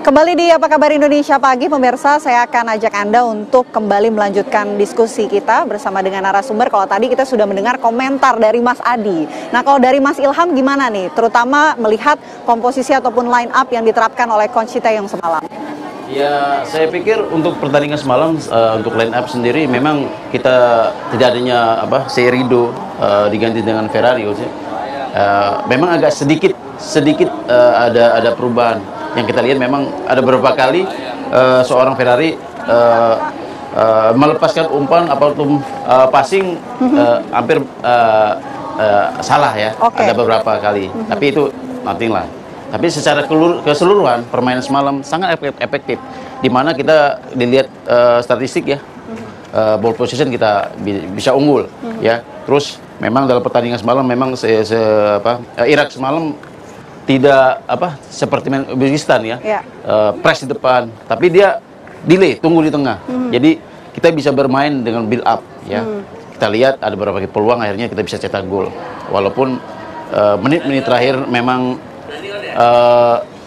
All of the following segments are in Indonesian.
Kembali di Apa Kabar Indonesia Pagi, pemirsa, saya akan ajak Anda untuk kembali melanjutkan diskusi kita bersama dengan narasumber. Kalau tadi kita sudah mendengar komentar dari Mas Adi. Nah, kalau dari Mas Ilham gimana nih? Terutama melihat komposisi ataupun line up yang diterapkan oleh Coach Sinteyong semalam. Ya, saya pikir untuk pertandingan semalam, untuk line up sendiri memang kita tidak adanya Rido diganti dengan Ferrari. Memang agak sedikit ada perubahan. Yang kita lihat memang ada beberapa kali seorang Ferrari melepaskan umpan ataupun passing hampir salah ya. Ada beberapa kali, tapi itu nothing lah. Tapi secara keseluruhan permainan semalam sangat efektif, di mana kita dilihat statistik ya, ball position kita bisa unggul ya. Terus memang dalam pertandingan semalam memang Irak semalam tidak seperti Uzbekistan ya, press di depan, tapi dia delay, tunggu di tengah. Jadi kita bisa bermain dengan build up ya. Kita lihat ada beberapa peluang, akhirnya kita bisa cetak gol. Walaupun menit-menit terakhir memang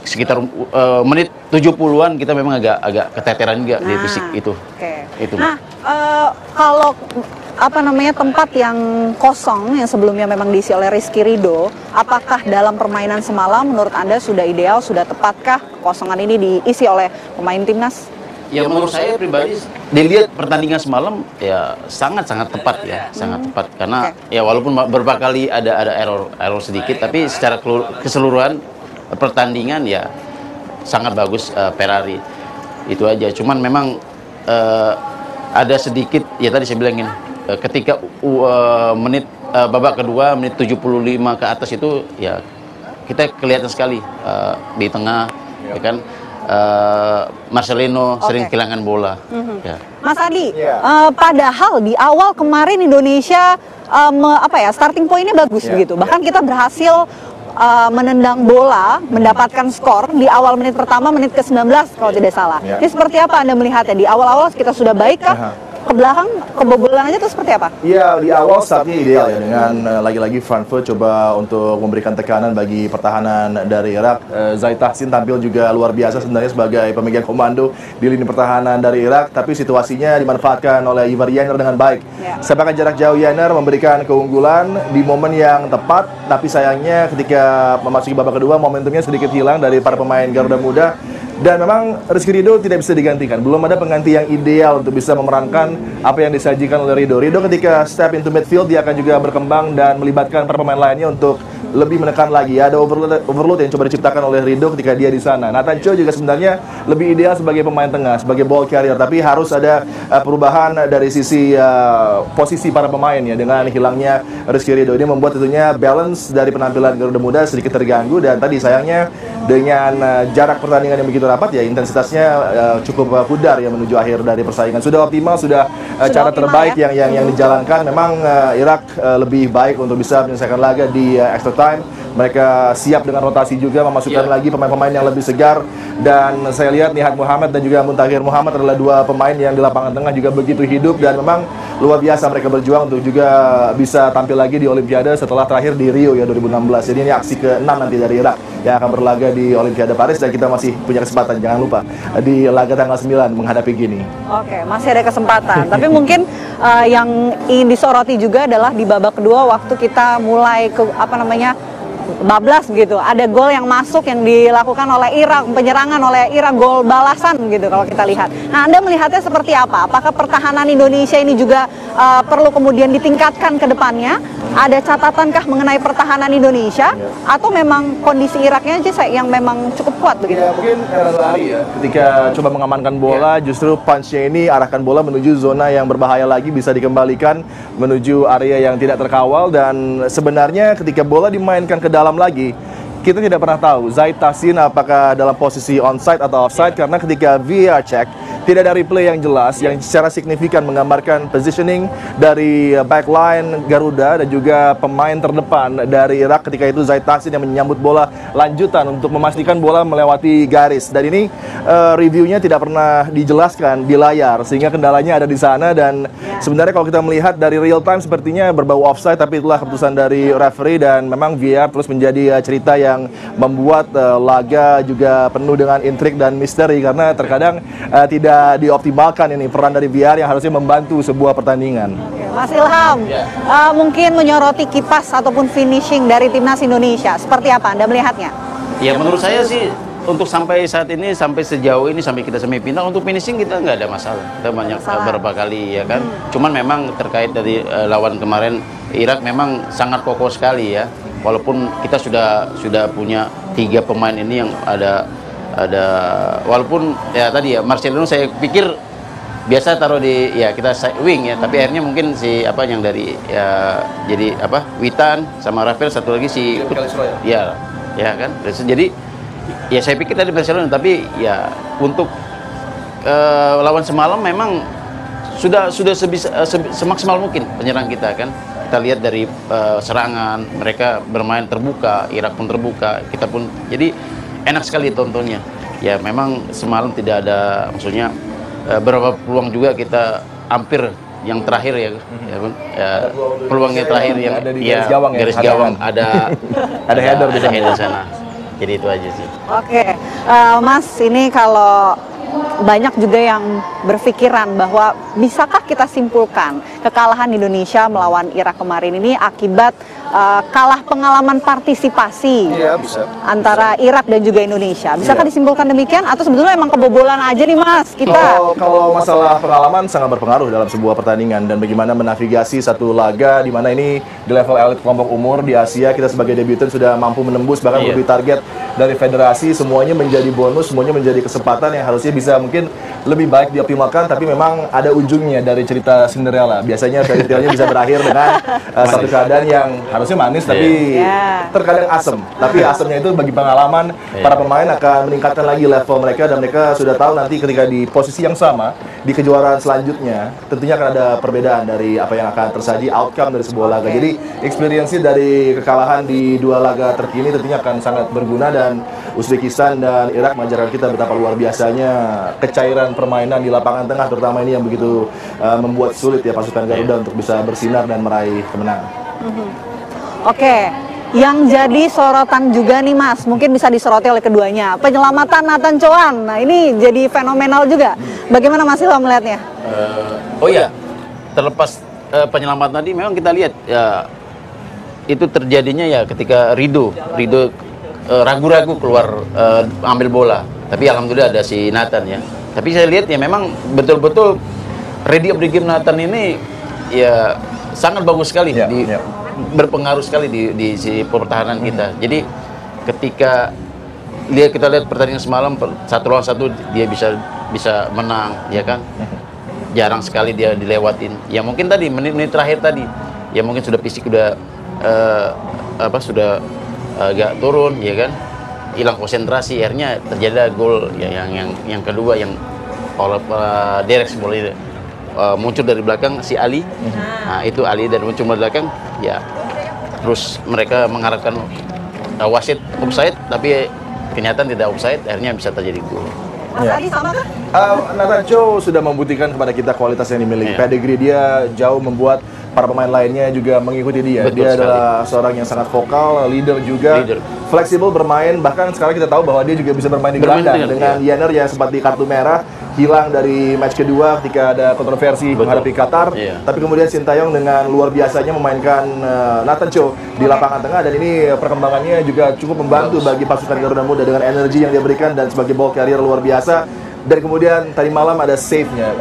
sekitar menit 70-an kita memang agak keteteran juga di fisik itu. Itu. Nah, kalau tempat yang kosong yang sebelumnya memang diisi oleh Rizky Ridho, apakah dalam permainan semalam menurut Anda sudah ideal, sudah tepatkah kekosongan ini diisi oleh pemain timnas? Ya, menurut saya pribadi dilihat pertandingan semalam ya sangat tepat ya, sangat tepat karena ya walaupun beberapa kali ada error sedikit, tapi secara keseluruhan pertandingan ya sangat bagus Ferrari. Itu aja. Cuman memang ada sedikit ya tadi saya bilangin ketika menit babak kedua menit 75 ke atas itu ya kita kelihatan sekali di tengah ya kan Marcelino sering kehilangan bola. Ya. Mas Adi, padahal di awal kemarin Indonesia starting point-nya bagus begitu. Bahkan kita berhasil menendang bola, mendapatkan skor di awal menit pertama, menit ke-19 kalau tidak salah. Ini seperti apa Anda melihatnya? Di awal-awal kita sudah baik kah? Ke belakang, kebobolan aja itu seperti apa? Iya, di awal startnya ideal ya, dengan lagi-lagi Frankfurt coba untuk memberikan tekanan bagi pertahanan dari Irak. Zai Tahsin tampil juga luar biasa sebenarnya sebagai pemegang komando di lini pertahanan dari Irak, tapi situasinya dimanfaatkan oleh Ivar Jenner dengan baik. Sepakan jarak jauh Jenner memberikan keunggulan di momen yang tepat, tapi sayangnya ketika memasuki babak kedua momentumnya sedikit hilang dari para pemain Garuda Muda. Dan memang Rizky Ridho tidak bisa digantikan. Belum ada pengganti yang ideal untuk bisa memerankan apa yang disajikan oleh Ridho. Ridho ketika step into midfield, dia akan juga berkembang dan melibatkan para pemain lainnya untuk lebih menekan lagi. Ada overload yang coba diciptakan oleh Ridho ketika dia di sana. Nathan Cho juga sebenarnya lebih ideal sebagai pemain tengah, sebagai ball carrier. Tapi harus ada perubahan dari sisi posisi para pemain ya, dengan hilangnya Rizky Ridho. Ini membuat tentunya balance dari penampilan Garuda Muda sedikit terganggu. Dan tadi sayangnya dengan jarak pertandingan yang begitu rapat ya, intensitasnya cukup pudar ya menuju akhir dari persaingan. Sudah optimal, sudah cara terbaik ya yang dijalankan. Memang Irak lebih baik untuk bisa menyelesaikan laga di extra time. Mereka siap dengan rotasi juga, memasukkan lagi pemain-pemain yang lebih segar. Dan saya lihat Nihat Muhammad dan juga Muntahir Muhammad adalah dua pemain yang di lapangan tengah juga begitu hidup. Dan memang luar biasa mereka berjuang untuk juga bisa tampil lagi di Olimpiade setelah terakhir di Rio ya 2016. Jadi ini aksi ke-6 nanti dari Irak yang akan berlaga di Olimpiade Paris, dan kita masih punya kesempatan, jangan lupa di laga tanggal 9 menghadapi Gini. Oke, masih ada kesempatan. Tapi mungkin yang ingin disoroti juga adalah di babak kedua waktu kita mulai bablas gitu. Ada gol yang masuk yang dilakukan oleh Irak, penyerangan oleh Irak, gol balasan gitu kalau kita lihat. Nah, Anda melihatnya seperti apa? Apakah pertahanan Indonesia ini juga perlu kemudian ditingkatkan ke depannya? Ada catatankah mengenai pertahanan Indonesia atau memang kondisi Iraknya aja yang memang cukup kuat begitu? Ya, mungkin karena lari ya. Ketika coba mengamankan bola, justru punch-nya ini arahkan bola menuju zona yang berbahaya lagi, bisa dikembalikan menuju area yang tidak terkawal. Dan sebenarnya ketika bola dimainkan ke dalam lagi, kita tidak pernah tahu Zai Tahsin apakah dalam posisi onside atau offside, karena ketika VAR check tidak ada replay yang jelas yang secara signifikan menggambarkan positioning dari backline Garuda dan juga pemain terdepan dari Irak ketika itu Zaid Tahsin yang menyambut bola lanjutan untuk memastikan bola melewati garis. Dan ini reviewnya tidak pernah dijelaskan di layar sehingga kendalanya ada di sana. Dan sebenarnya kalau kita melihat dari real time sepertinya berbau offside, tapi itulah keputusan dari referee dan memang VAR terus menjadi cerita yang membuat laga juga penuh dengan intrik dan misteri karena terkadang tidak dioptimalkan ini peran dari VAR yang harusnya membantu sebuah pertandingan. Mas Ilham, mungkin menyoroti kipas ataupun finishing dari timnas Indonesia, seperti apa Anda melihatnya? Ya menurut saya sih untuk sampai saat ini, sampai sejauh ini, sampai kita semifinal, untuk finishing kita nggak ada masalah. Kita banyak beberapa kali ya kan. Cuman memang terkait dari lawan kemarin Irak memang sangat kokoh sekali ya. Walaupun kita sudah punya 3 pemain ini yang ada walaupun ya tadi ya Marcelino saya pikir biasa taruh di ya kita wing ya, tapi akhirnya mungkin si apa yang dari ya jadi apa Witan sama Rafael, satu lagi si ya kan. Jadi ya saya pikir tadi Barcelona, tapi ya untuk lawan semalam memang sudah semaksimal mungkin penyerang kita kan. Kita lihat dari serangan mereka bermain terbuka, Irak pun terbuka, kita pun jadi enak sekali tontonnya. Ya memang semalam tidak ada, maksudnya beberapa peluang juga kita hampir yang terakhir ya, peluangnya terakhir yang ada di garis gawang ada header di sana. Jadi itu aja sih. Oke, Mas, ini kalau banyak juga yang berpikiran bahwa bisakah kita simpulkan kekalahan Indonesia melawan Irak kemarin ini akibat kalah pengalaman partisipasi antara Irak dan juga Indonesia. Bisakah disimpulkan demikian atau sebetulnya emang kebobolan aja nih Mas kita? Kalau masalah pengalaman sangat berpengaruh dalam sebuah pertandingan dan bagaimana menavigasi satu laga di mana ini di level elit kelompok umur di Asia, kita sebagai debutan sudah mampu menembus bahkan lebih target dari federasi, semuanya menjadi bonus, semuanya menjadi kesempatan yang harusnya bisa mungkin lebih baik dioptimalkan, tapi memang ada ujungnya dari cerita Cinderella. Biasanya fairy tale-nya bisa berakhir dengan satu keadaan yang harusnya manis tapi terkadang asem. Tapi asemnya itu bagi pengalaman para pemain akan meningkatkan lagi level mereka dan mereka sudah tahu nanti ketika di posisi yang sama di kejuaraan selanjutnya tentunya akan ada perbedaan dari apa yang akan tersaji outcome dari sebuah laga. Jadi experience dari kekalahan di 2 laga terkini tentunya akan sangat berguna dan Uzbekistan dan Irak mengajarkan kita betapa luar biasanya kecairan permainan di lapangan tengah, terutama ini yang begitu membuat sulit ya pasukan Garuda untuk bisa bersinar dan meraih kemenangan. Oke, yang jadi sorotan juga nih Mas, mungkin bisa disoroti oleh keduanya, penyelamatan Nathan Choan. Nah ini jadi fenomenal juga. Bagaimana Mas Ilham melihatnya? Oh iya, terlepas penyelamatan tadi memang kita lihat ya itu terjadinya ya ketika Rido ragu-ragu keluar ambil bola. Tapi alhamdulillah ada si Nathan ya. Tapi saya lihat ya memang betul-betul ready of the game Nathan ini ya sangat bagus sekali, berpengaruh sekali di si pertahanan kita. Jadi ketika kita lihat pertandingan semalam 1 lawan 1 dia bisa menang ya kan. Jarang sekali dia dilewatin. Ya mungkin tadi menit-menit terakhir tadi ya mungkin sudah fisik sudah sudah agak turun ya kan, hilang konsentrasi, akhirnya terjadi gol ya, yang kedua yang oleh Derek bola itu muncul dari belakang si Ali. Nah itu Ali dan muncul dari belakang ya, terus mereka mengharapkan wasit offside tapi kenyataan tidak offside, akhirnya bisa terjadi gol. Mas Adi sama kan? Nathan Chow sudah membuktikan kepada kita kualitas yang dimiliki. Pedigree dia jauh membuat para pemain lainnya juga mengikuti dia. Betul dia sekali. adalah seorang yang sangat vokal, leader juga, fleksibel bermain. Bahkan sekarang kita tahu bahwa dia juga bisa bermain di gelandang dengan Yener yang sempat di kartu merah, hilang dari match kedua ketika ada kontroversi menghadapi Qatar. Tapi kemudian Sintayong dengan luar biasanya memainkan Nathan Chow di lapangan tengah, dan ini perkembangannya juga cukup membantu bagi pasukan Garuda Muda dengan energi yang dia berikan dan sebagai ball carrier luar biasa. Dan kemudian tadi malam ada save-nya,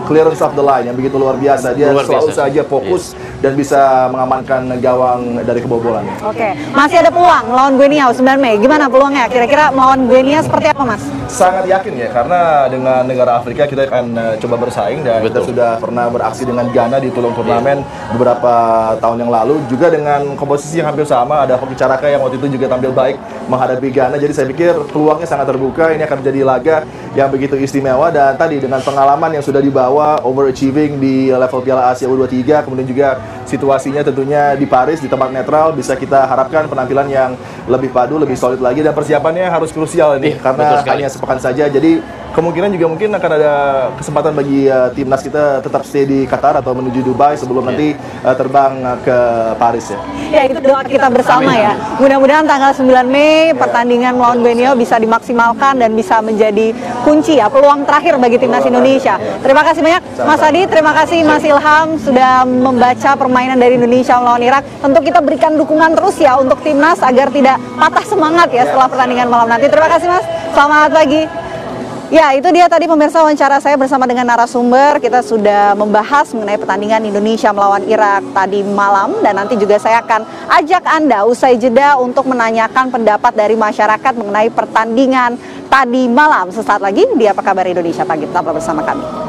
clearance of the line yang begitu luar biasa. Dia selalu saja fokus dan bisa mengamankan gawang dari kebobolan. Oke, masih ada peluang melawan Guinea 9 Mei. Gimana peluangnya? Kira-kira melawan Guinea seperti apa, Mas? sangat yakin ya, karena dengan negara Afrika kita akan coba bersaing, dan kita sudah pernah beraksi dengan Ghana di tulung turnamen beberapa tahun yang lalu, juga dengan komposisi yang hampir sama. Ada Hoki Caraka yang waktu itu juga tampil baik menghadapi Ghana, jadi saya pikir peluangnya sangat terbuka. Ini akan menjadi laga yang begitu istimewa, dan tadi dengan pengalaman yang sudah dibawa, overachieving di level Piala Asia U23, kemudian juga situasinya tentunya di Paris, di tempat netral, bisa kita harapkan penampilan yang lebih padu, lebih solid lagi, dan persiapannya harus krusial ini karena hanya sepekan saja. Jadi kemungkinan juga mungkin akan ada kesempatan bagi timnas kita tetap stay di Qatar atau menuju Dubai sebelum nanti terbang ke Paris ya. Ya, itu doa kita bersama. Amin. Ya. Mudah-mudahan tanggal 9 Mei pertandingan melawan Borneo bisa dimaksimalkan dan bisa menjadi kunci ya, peluang terakhir bagi timnas Indonesia. Terima kasih banyak Mas Adi, terima kasih Mas Ilham sudah membaca permainan dari Indonesia melawan Irak. Tentu kita berikan dukungan terus ya untuk timnas agar tidak patah semangat ya setelah pertandingan malam nanti. Terima kasih Mas. Selamat pagi. Ya, itu dia tadi pemirsa wawancara saya bersama dengan narasumber. Kita sudah membahas mengenai pertandingan Indonesia melawan Irak tadi malam, dan nanti juga saya akan ajak Anda usai jeda untuk menanyakan pendapat dari masyarakat mengenai pertandingan tadi malam. Sesaat lagi di Apa Kabar Indonesia Pagi, tetaplah bersama kami.